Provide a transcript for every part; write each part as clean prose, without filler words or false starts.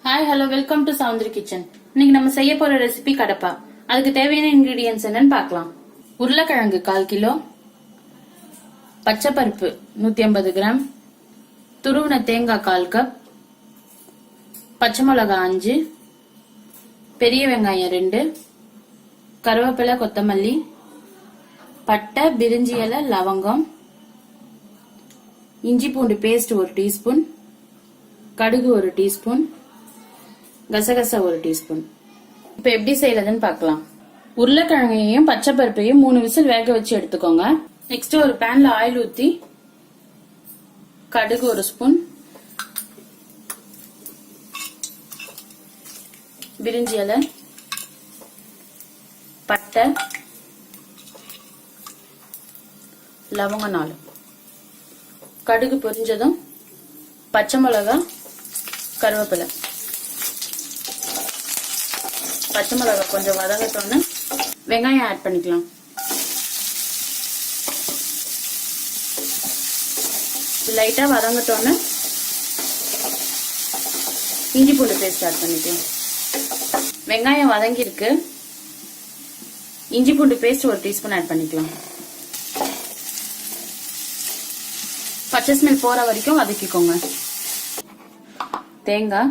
Hi hello welcome to Soundari kitchen. இன்னைக்கு நம்ம செய்ய போற ரெசிபி கடப்பா. அதுக்கு தேவையான இன்கிரீடியன்ஸ் என்னன்னு பார்க்கலாம். உருளைக்கிழங்கு 1/4 கிலோ, பச்சைப்பருப்பு 150 கிராம், துருவின தேங்காய் 1/4 கப், பச்சை மிளகாய் 5, பெரிய வெங்காயம் 2, கருவேப்பிலை, கொத்தமல்லி, பட்டை, பிரிஞ்சி இலை, லவங்கம், இஞ்சி பூண்டு பேஸ்ட் 1 டீஸ்பூன், கடுகு 1 டீஸ்பூன், கசகசா 1 டீஸ்பூன். இப்ப எப்படி செய்யறதுன்னு பார்க்கலாம். உருளைக்கிழங்கையும் பச்சை பருப்பையும் 3 விசில் வேக வச்சு எடுத்துக்கோங்க. நெக்ஸ்ட் ஒரு பேன்ல ஆயில் ஊத்தி கடுகு 1 ஸ்பூன், பிரிஞ்சி இலை, பட்டை, லவங்கம் 4, கடுகு பொரிஞ்சதும் பச்சை மிளகாய், கருவேப்பிலை. பச்சை மிளகாய் கொஞ்சம் வதங்கட்டோன்னு வெங்காயம் ஆட் பண்ணிக்கலாம். லைட்டா வதங்கட்டோன்னு இஞ்சி பூண்டு பேஸ்ட் ஆட் பண்ணிக்கலாம். வெங்காயம் வதங்கி இருக்கு. இஞ்சி பூண்டு பேஸ்ட் 1 டீஸ்பூன் ஆட் பண்ணிக்கலாம். பச்சை ஸ்மெல் போற வரைக்கும் வதக்கிக்கோங்க. தேங்காய்,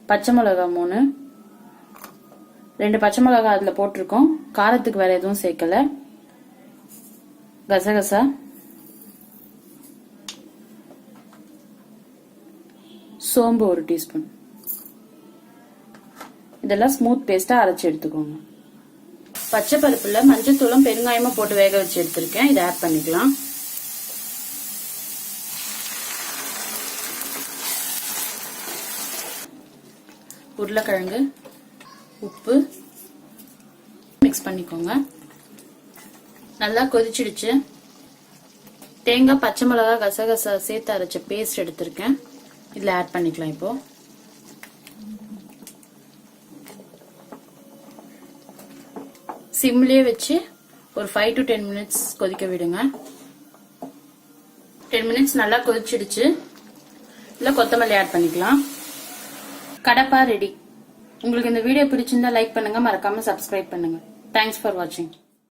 பச்சை மிளகாய் 3, 2 பச்சை மிளகாய் அதுல போட்டிருக்கோம். காரத்துக்கு வேற எதுவும் சேர்க்கல. கசகசா, சோம்பு 1 டீஸ்பூன். இதெல்லாம் ஸ்மூத் பேஸ்டா அரைச்சு எடுத்துக்கோங்க. பச்சை பருப்புல மஞ்சள் தூளும் பெருங்காயமும் போட்டு வேக வச்சு எடுத்திருக்கேன். இதை ஆட் பண்ணிக்கலாம். உருளைக்கிழங்கு, உப்பு மிக்ஸ் பண்ணிக்கோங்க. நல்லா கொதிச்சிடுச்சு. தேங்காய், பச்சை மிளகாய், கசகசா சேர்த்து அரைச்ச பேஸ்ட் எடுத்திருக்கேன். இதுல ஆட் பண்ணிக்கலாம். இப்போ சிம்லயே வச்சு ஒரு 5 to 10 மினிட்ஸ் கொதிக்க விடுங்க. 10 மினிட்ஸ் நல்லா கொதிச்சிடுச்சு. இல்ல கொத்தமல்லி ஆட் பண்ணிக்கலாம். கடப்பா ரெடி. உங்களுக்கு இந்த வீடியோ பிடிச்சிருந்தா லைக் பண்ணுங்க, மறக்காம சப்ஸ்கிரைப் பண்ணுங்க. தேங்க்ஸ் ஃபார் வாட்சிங்.